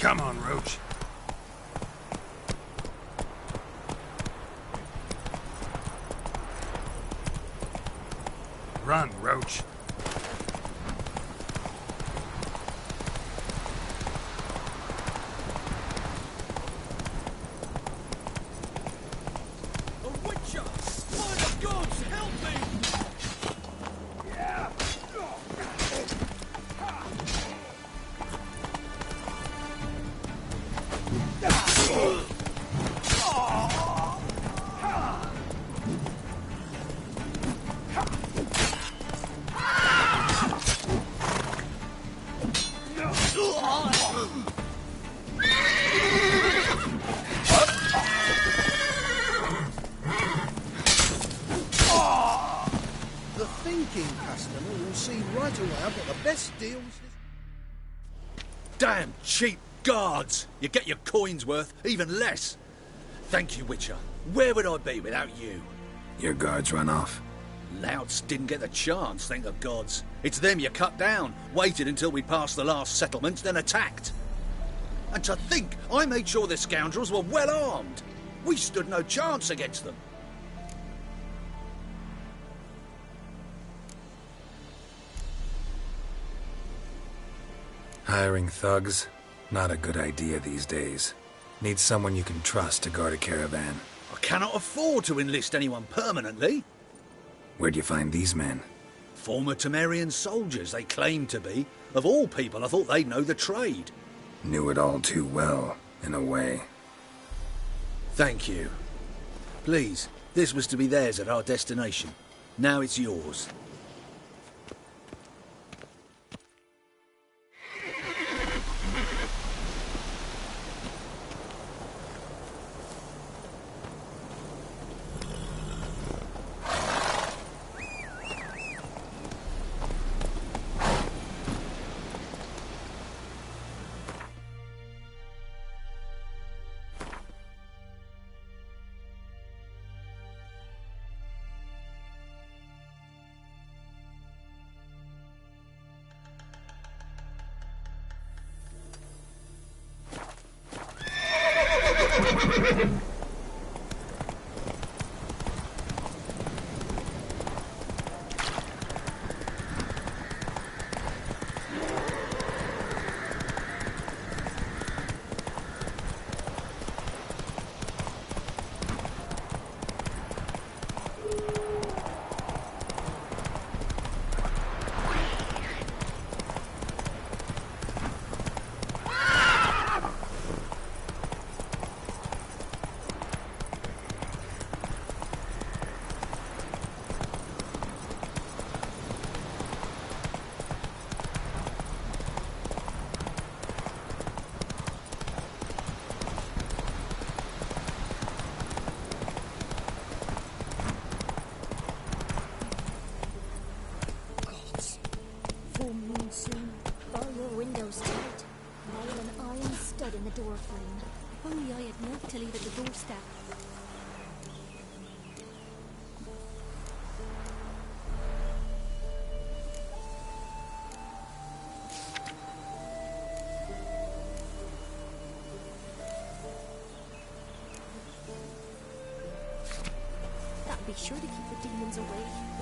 Come on, Roach. Run, Roach. Damn cheap guards! You get your coins worth, even less. Thank you, Witcher. Where would I be without you? Your guards run off. Louts didn't get the chance, thank the gods. It's them you cut down, waited until we passed the last settlements, then attacked. And to think I made sure the scoundrels were well armed. We stood no chance against them. Hiring thugs? Not a good idea these days. Need someone you can trust to guard a caravan. I cannot afford to enlist anyone permanently. Where'd you find these men? Former Temerian soldiers, they claim to be. Of all people, I thought they'd know the trade. Knew it all too well, in a way. Thank you. Please, this was to be theirs at our destination. Now it's yours. door frame. If only I had milk to leave at the doorstep. That'd be sure to keep the demons away.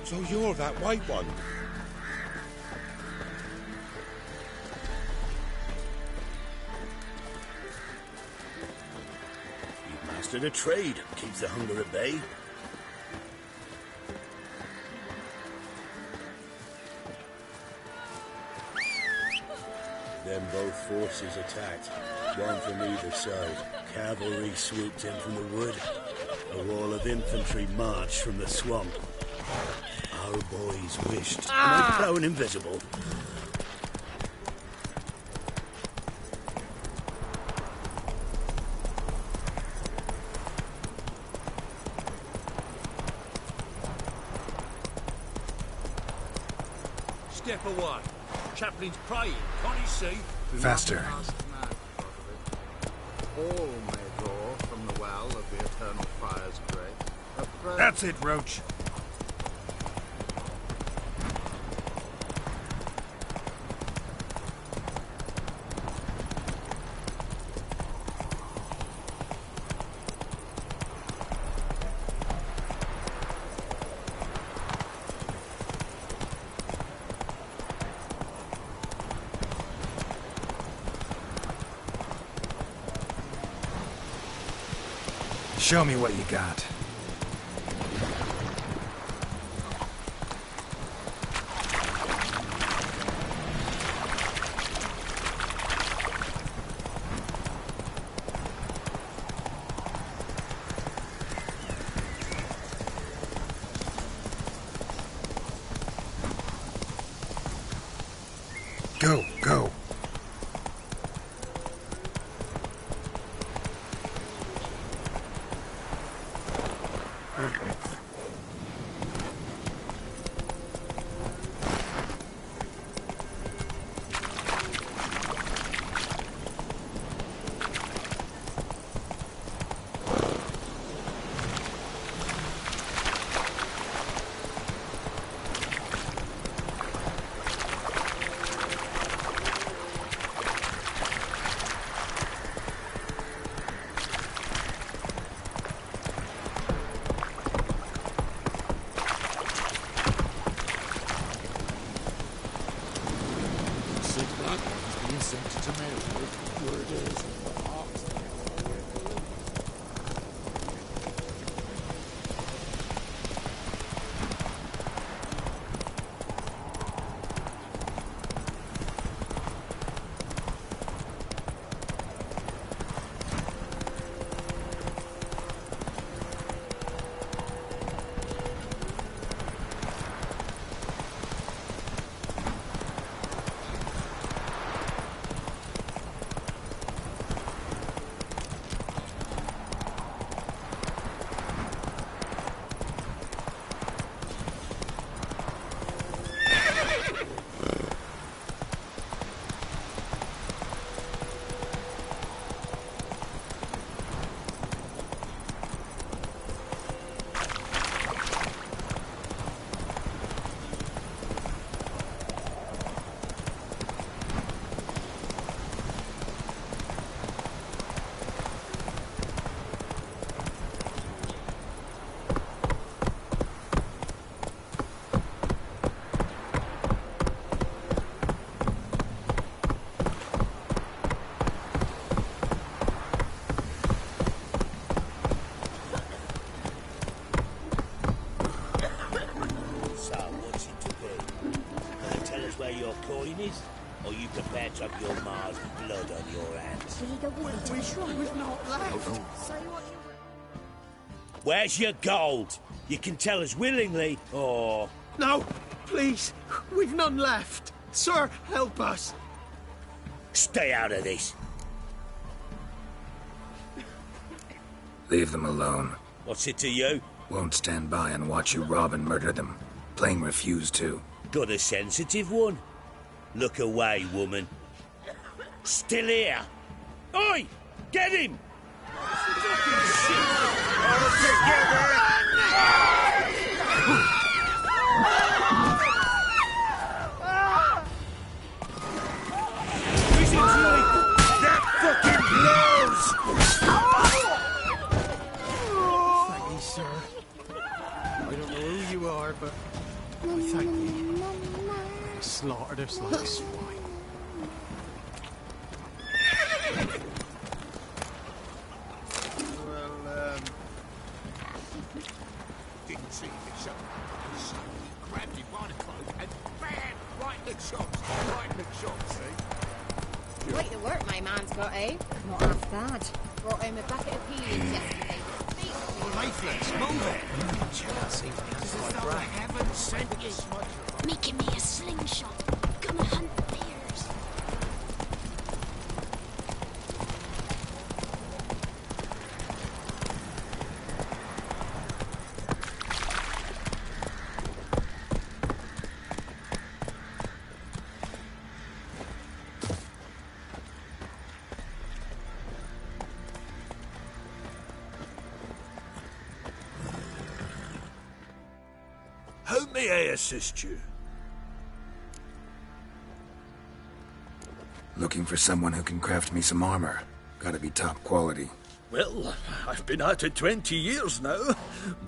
So you're that white one? You've mastered a trade. Keeps the hunger at bay. Then both forces attacked, one from either side. Cavalry swooped in from the wood. A wall of infantry marched from the swamp. Our boys wished. Am I prone invisible? Step away. Chaplain's praying. Can't you see? Faster. All may draw from the well of the eternal fire's grace. That's it, Roach. Show me what you got. Go, go. Or you prepared to have your Mars blood on your hands? We've not left. Say what you Where's your gold? You can tell us willingly, or... No, please. We've none left. Sir, help us. Stay out of this. Leave them alone. What's it to you? Won't stand by and watch you rob and murder them. Plain refuse to. Got a sensitive one? Look away, woman. Still here. Oi! Get him! All together! That fucking blows! Thank you, sir. I don't know who you are, but I thank you. They slaughtered us like swine. Well, Didn't see the shot. So he grabbed him by the cloak and bam! Right in the chops. Right in the chops, see? Quite the work my man's got, eh? Not half bad. Brought home a bucket of peas yesterday. Leaflets, move it! Jealousy. This is though I haven't sent you. Making me a slingshot. Gonna hunt bears. May I assist you? Looking for someone who can craft me some armor. Gotta be top quality. Well, I've been at it 20 years now.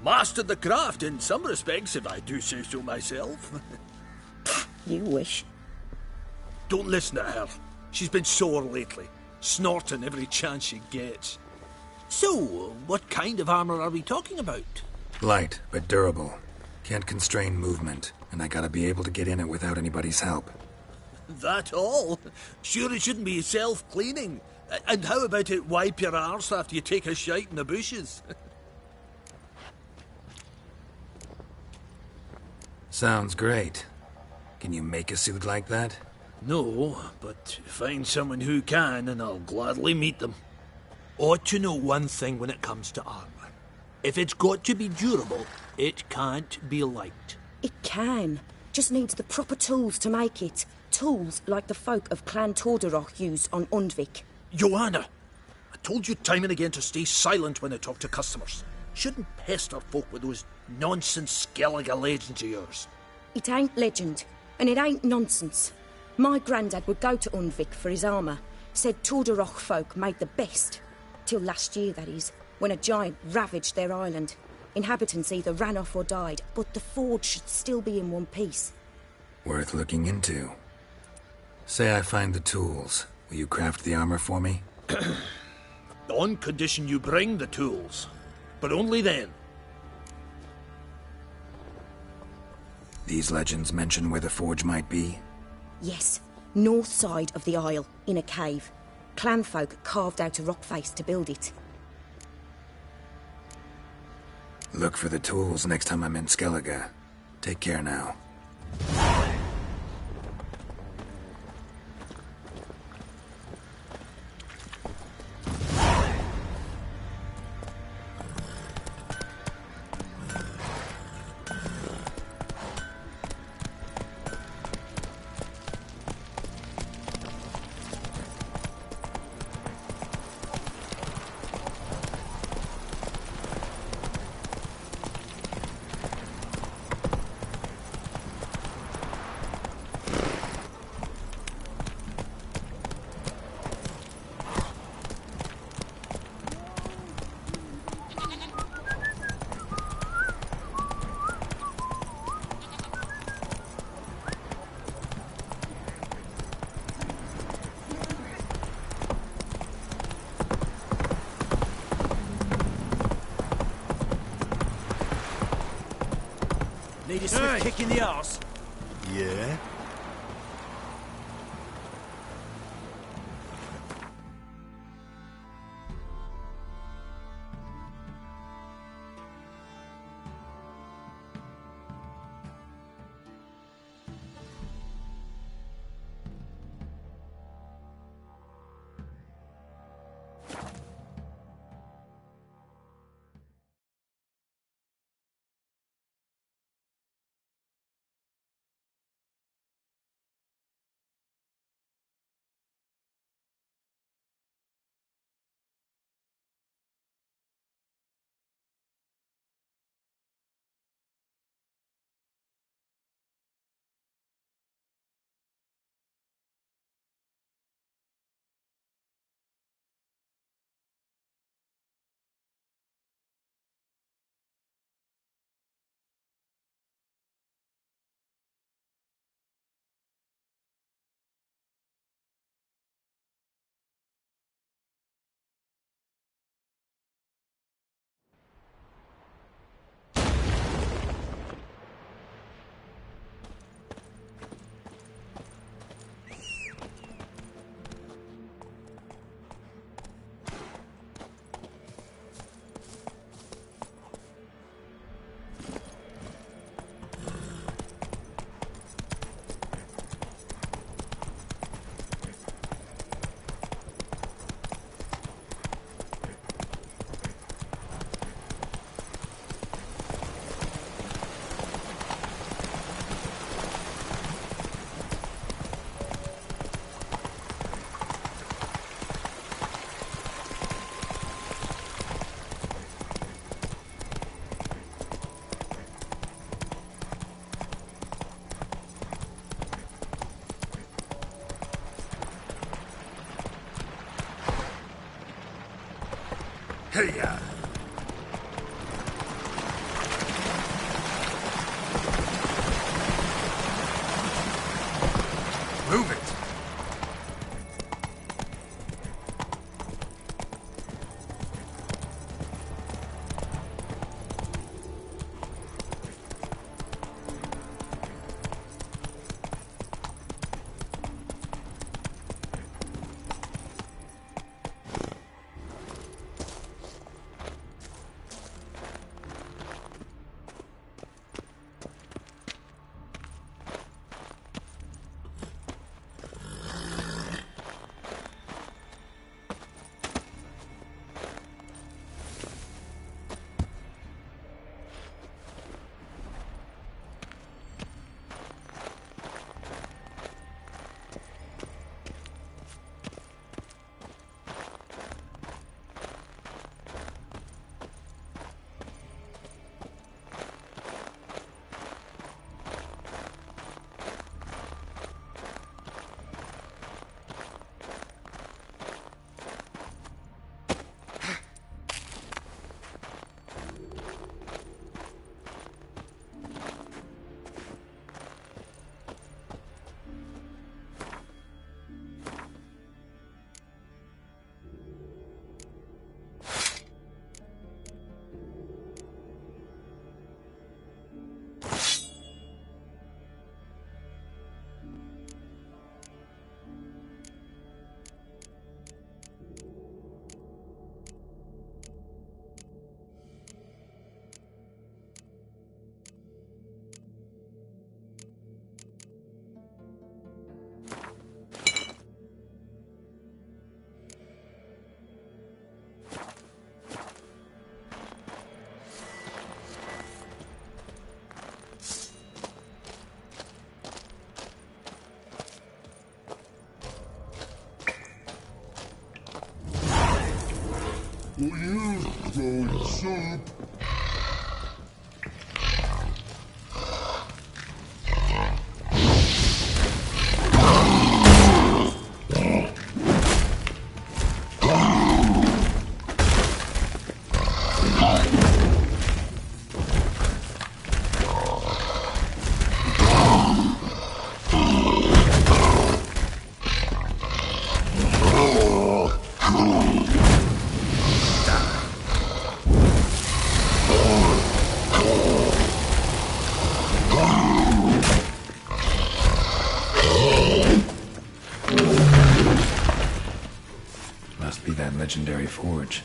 Mastered the craft in some respects, if I do say so myself. You wish. Don't listen to her. She's been sore lately, snorting every chance she gets. So, what kind of armor are we talking about? Light, but durable. Can't constrain movement, and I gotta be able to get in it without anybody's help. That all? Sure it shouldn't be self-cleaning. And how about it wipe your arse after you take a shite in the bushes? Sounds great. Can you make a suit like that? No, but find someone who can and I'll gladly meet them. Ought to know one thing when it comes to armor. If it's got to be durable, it can't be light. It can. Just needs the proper tools to make it. Tools like the folk of Clan Torderoch used on Undvik. Joanna, I told you time and again to stay silent when I talk to customers. Shouldn't pester folk with those nonsense Skellige legends of yours. It ain't legend, and it ain't nonsense. My granddad would go to Undvik for his armour. Said Torderoch folk made the best. Till last year, that is, when a giant ravaged their island. Inhabitants either ran off or died, but the forge should still be in one piece. Worth looking into. Say I find the tools. Will you craft the armor for me? On condition you bring the tools. But only then. These legends mention where the forge might be? Yes, north side of the isle, in a cave. Clanfolk carved out a rock face to build it. Look for the tools next time I'm in Skellige. Take care now. Need a swift kick in the arse. Yeah? Hey-ya! Move it! Will you throw soup? Must be that legendary forge.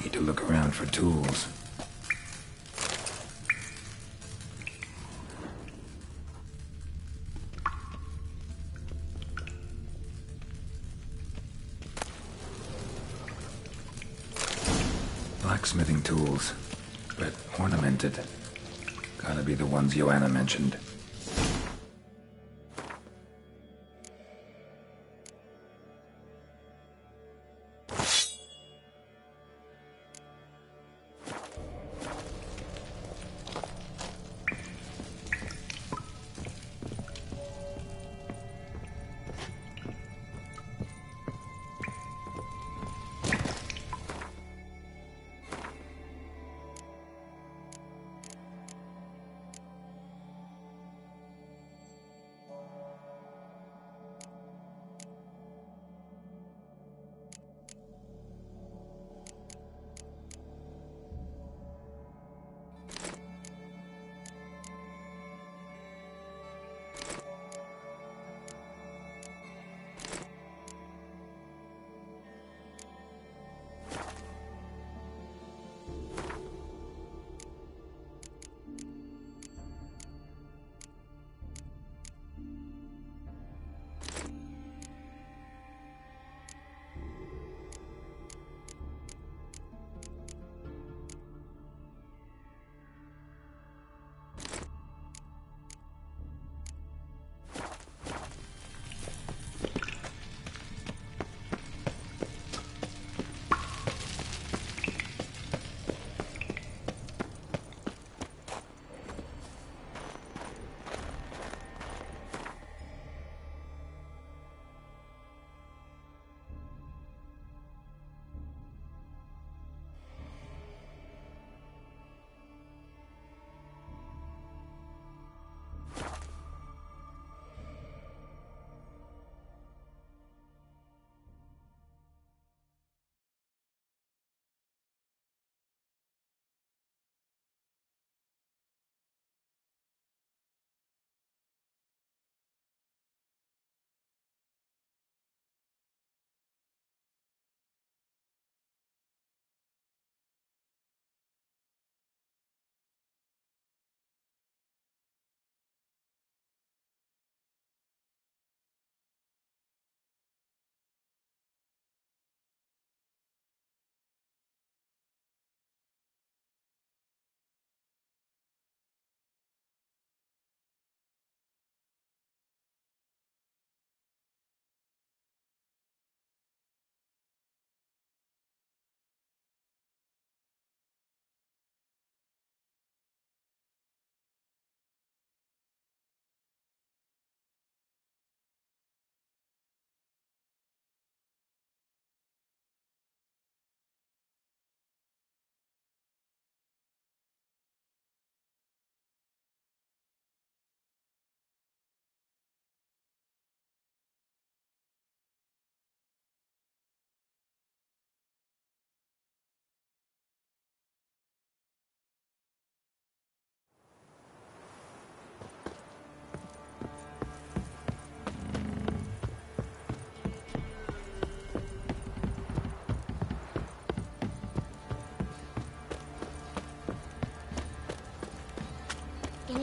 Need to look around for tools. Blacksmithing tools, but ornamented. Gotta be the ones Joanna mentioned.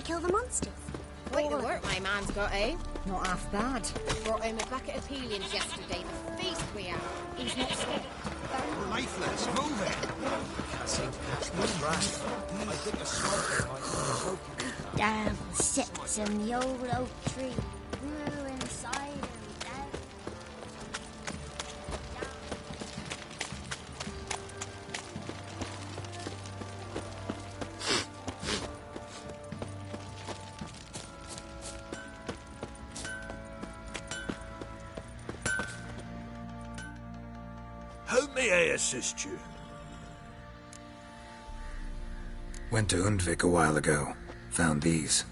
kill the monsters? Quite the work my man's got, eh? Not half bad. Brought home a bucket of peelings yesterday, the feast we had. He's not scared. Leaflets, move it! I think that's the breath. I think the smoke might choke you. Down sits in the old oak tree. Grew inside him down. How may I assist you? Went to Undvik a while ago. Found these.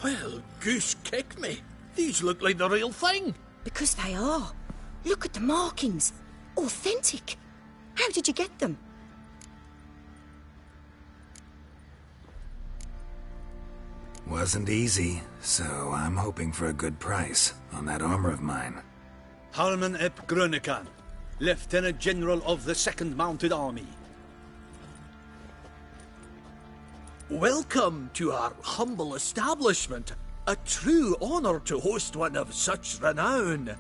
Well, goose kick me. These look like the real thing. Because they are. Look at the markings. Authentic. How did you get them? Wasn't easy, so I'm hoping for a good price on that armor of mine. Halman ep Grönekan, Lieutenant General of the 2nd Mounted Army. Welcome to our humble establishment. A true honor to host one of such renown.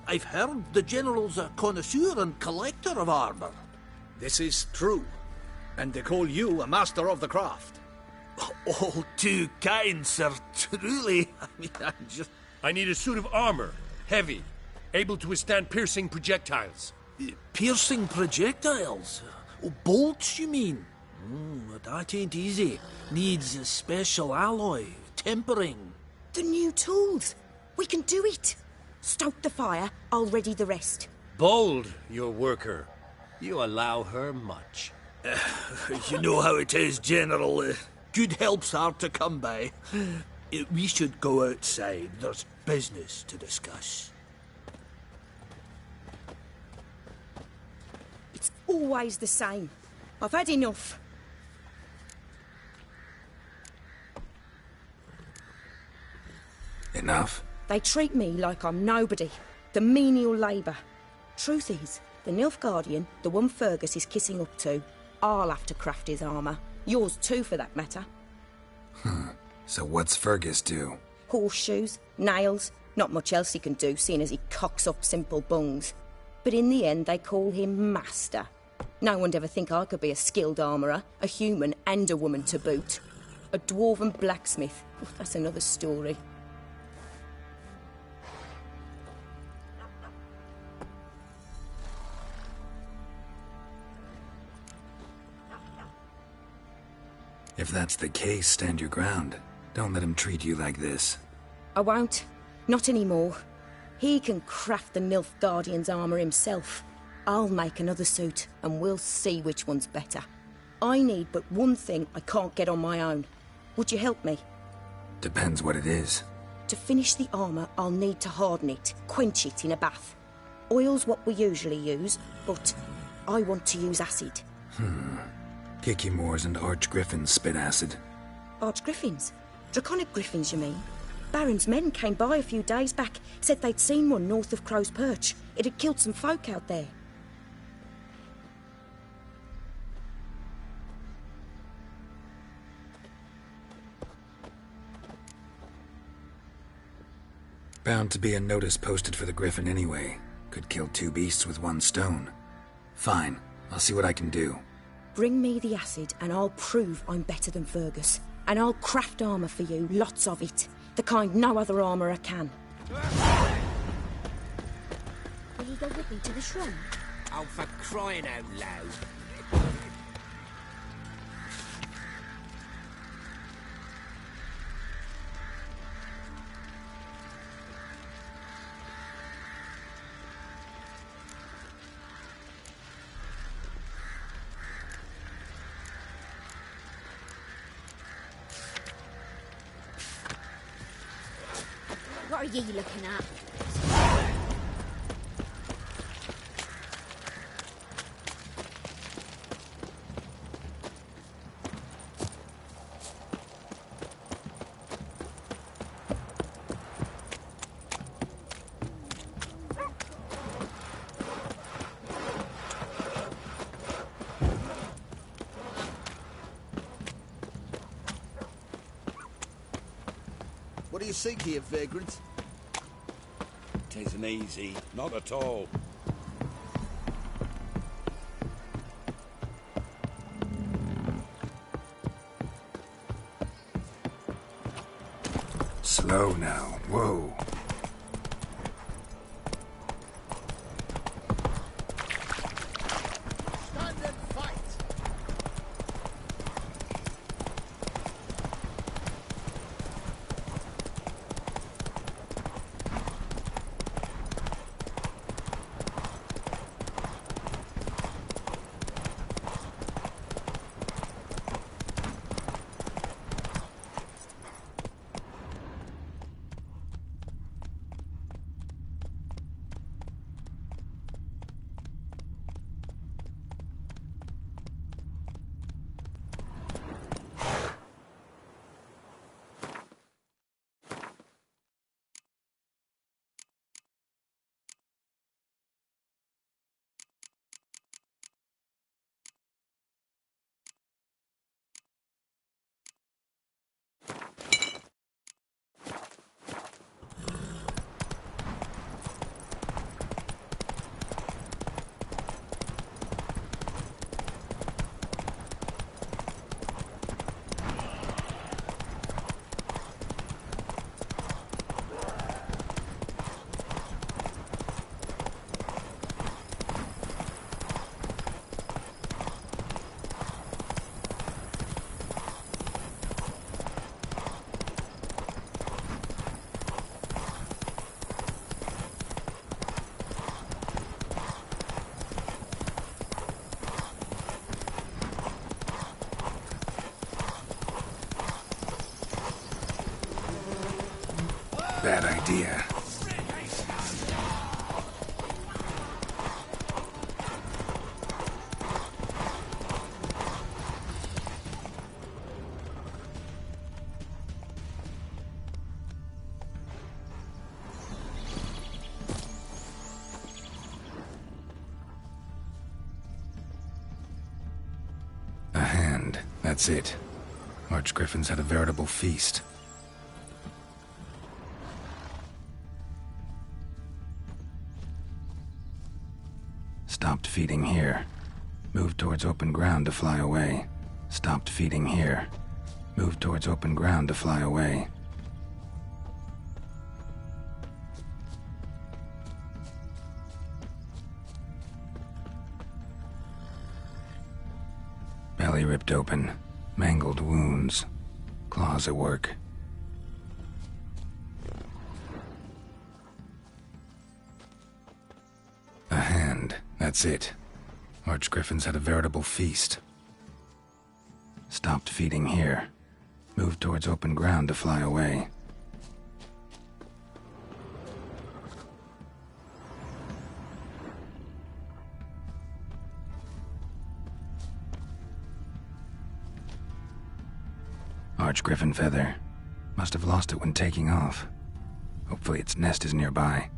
I've heard the General's a connoisseur and collector of armor. This is true, and they call you a master of the craft. All too kind, sir. Truly. I need a suit of armor. Heavy. Able to withstand piercing projectiles. Piercing projectiles? Oh, bolts, you mean? That ain't easy. Needs a special alloy. Tempering. The new tools. We can do it. Stoke the fire, I'll ready the rest. Bold, your worker. You allow her much. You know how it is, General. Good help's hard to come by. We should go outside. There's business to discuss. It's always the same. I've had enough. Enough? They treat me like I'm nobody. The menial labour. Truth is, the Nilfgaardian, the one Fergus is kissing up to, I'll have to craft his armour. Yours too, for that matter. So what's Fergus do? Horseshoes, nails, not much else he can do, seeing as he cocks up simple bungs. But in the end, they call him Master. No one'd ever think I could be a skilled armourer, a human and a woman to boot. A dwarven blacksmith, that's another story. If that's the case, stand your ground. Don't let him treat you like this. I won't. Not anymore. He can craft the Nilfgaardian's armour himself. I'll make another suit, and we'll see which one's better. I need but one thing I can't get on my own. Would you help me? Depends what it is. To finish the armour, I'll need to harden it, quench it in a bath. Oil's what we usually use, but I want to use acid. Kicky Moors and Archgriffins spit acid. Archgriffins? Draconic griffins, you mean? Baron's men came by a few days back, said they'd seen one north of Crow's Perch. It had killed some folk out there. Bound to be a notice posted for the Griffin anyway. Could kill two beasts with one stone. Fine, I'll see what I can do. Bring me the acid and I'll prove I'm better than Fergus. And I'll craft armour for you, lots of it. The kind no other armourer can. Will you go with me to the shrine? Oh, for crying out loud. What are you looking at? do you seek here, vagrant? Tisn't easy, not at all. Slow now. Whoa. Stand and fight! Bad idea. A hand. That's it. Archgriffins had a veritable feast. Stopped feeding here. Moved towards open ground to fly away. Stopped feeding here. Moved towards open ground to fly away. Belly ripped open. Mangled wounds. Claws at work. A hand. That's it. Archgriffins had a veritable feast. Stopped feeding here. Moved towards open ground to fly away. Archgriffin feather. Must have lost it when taking off. Hopefully its nest is nearby.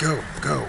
Go, go.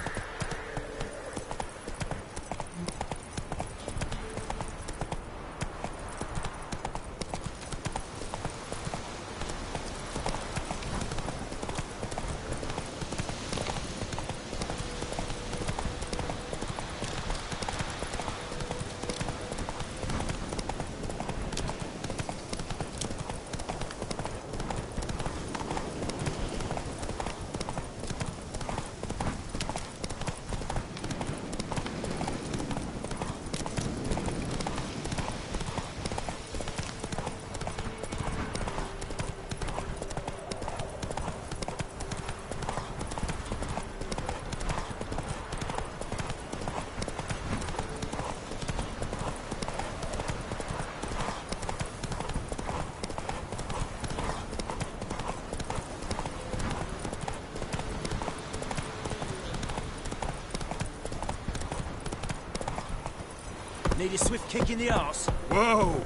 Need a swift kick in the arse. Whoa!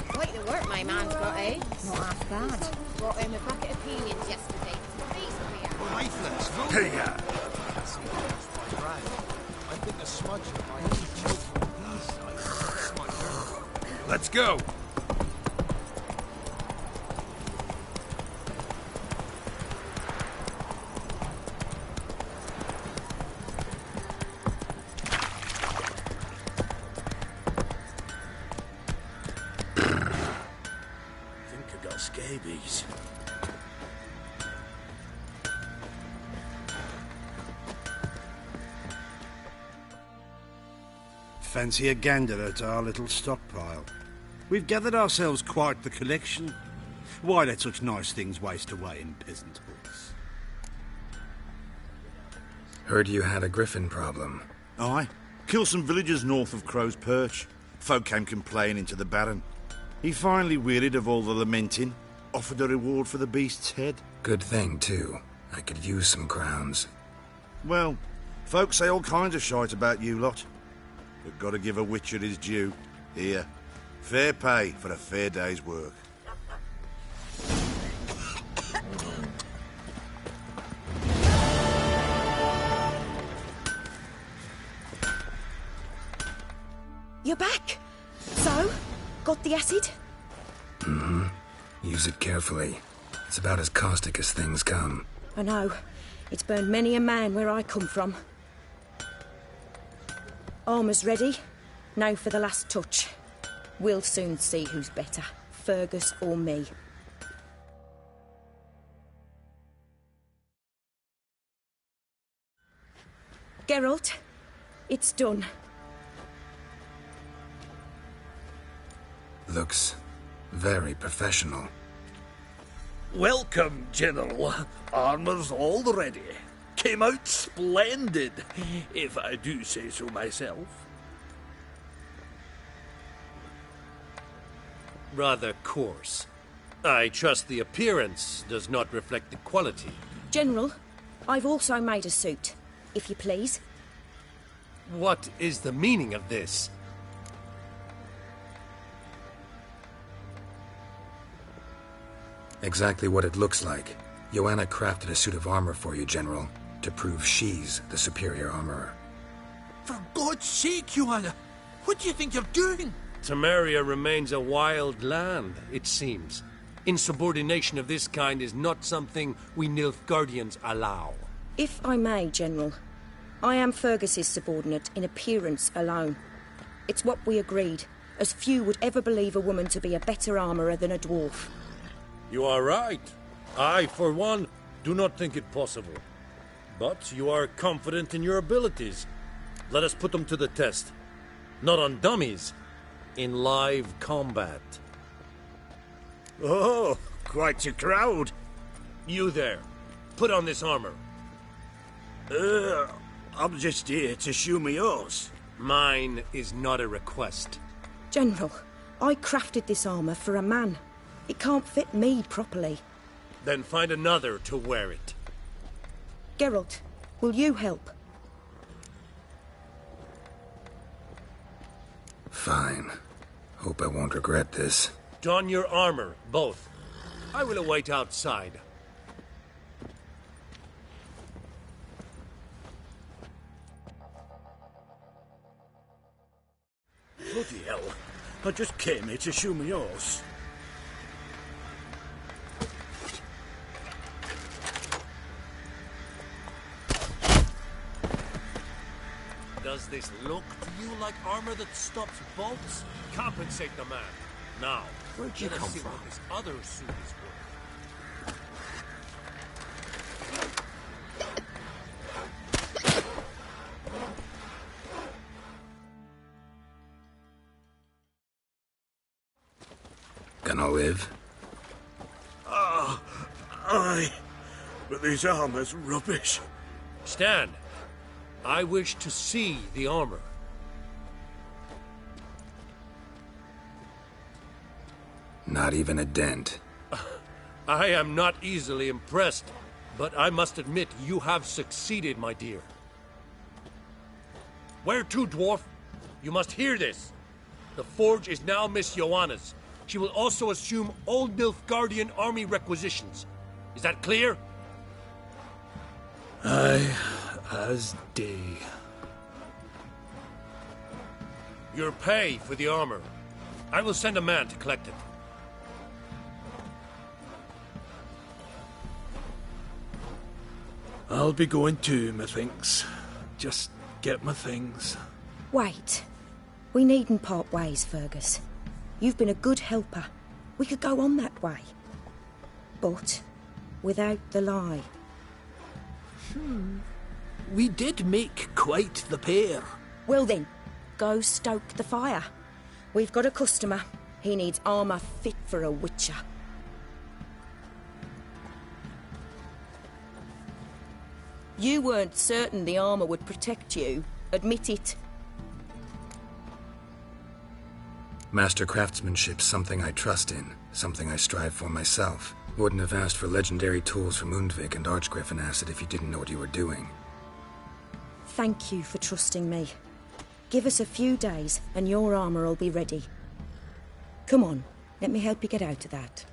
Quite the work my man's got, eh? Not half bad. Brought him a bucket of peelings yesterday for the feast we had. Leaflets, look. Hey, ya! I think the smudge of my piece. Let's go! Scabies. Fancy a gander at our little stockpile. We've gathered ourselves quite the collection. Why let such nice things waste away in peasant hoods? Heard you had a griffin problem. Aye. Killed some villagers north of Crow's Perch. Folk came complaining to the Baron. He finally wearied of all the lamenting. Offered a reward for the beast's head. Good thing, too. I could use some crowns. Well, folks say all kinds of shite about you lot. But gotta give a witcher his due. Here, fair pay for a fair day's work. You're back? So? Got the acid? Mm-hmm. Use it carefully. It's about as caustic as things come. I know. It's burned many a man where I come from. Armour's ready. Now for the last touch. We'll soon see who's better, Fergus or me. Geralt, it's done. Looks very professional. Welcome, General. Armour's all ready. Came out splendid, if I do say so myself. Rather coarse. I trust the appearance does not reflect the quality. General, I've also made a suit, if you please. What is the meaning of this? Exactly what it looks like. Joanna crafted a suit of armor for you, General, to prove she's the superior armorer. For God's sake, Joanna! What do you think you're doing? Temeria remains a wild land, it seems. Insubordination of this kind is not something we Nilfgaardians allow. If I may, General, I am Fergus's subordinate in appearance alone. It's what we agreed, as few would ever believe a woman to be a better armourer than a dwarf. You are right. I, for one, do not think it possible. But you are confident in your abilities. Let us put them to the test. Not on dummies, in live combat. Oh, quite a crowd. You there, put on this armor. I'm just here to show me yours. Mine is not a request. General, I crafted this armour for a man. It can't fit me properly. Then find another to wear it. Geralt, will you help? Fine. Hope I won't regret this. Don your armor, both. I will await outside. Bloody hell. I just came here to shoe my horse. Does this look to you like armor that stops bolts? Compensate the man. Now, Where'd you let us come see from? what this other suit is worth. Gonna live? Aye. But this armor's rubbish. Stand. I wish to see the armor. Not even a dent. I am not easily impressed, but I must admit you have succeeded, my dear. Where to, dwarf? You must hear this. The forge is now Miss Joanna's. She will also assume Old Nilfgaardian army requisitions. Is that clear? Aye, as day. Your pay for the armor. I will send a man to collect it. I'll be going too, methinks. Just get my things. Wait. We needn't part ways, Fergus. You've been a good helper. We could go on that way. But without the lie. We did make quite the pair. Well then, go stoke the fire. We've got a customer. He needs armour fit for a witcher. You weren't certain the armour would protect you. Admit it. Master craftsmanship's something I trust in, something I strive for myself. Wouldn't have asked for legendary tools from Undvik and Archgriffin Acid if you didn't know what you were doing. Thank you for trusting me. Give us a few days and your armour will be ready. Come on, let me help you get out of that.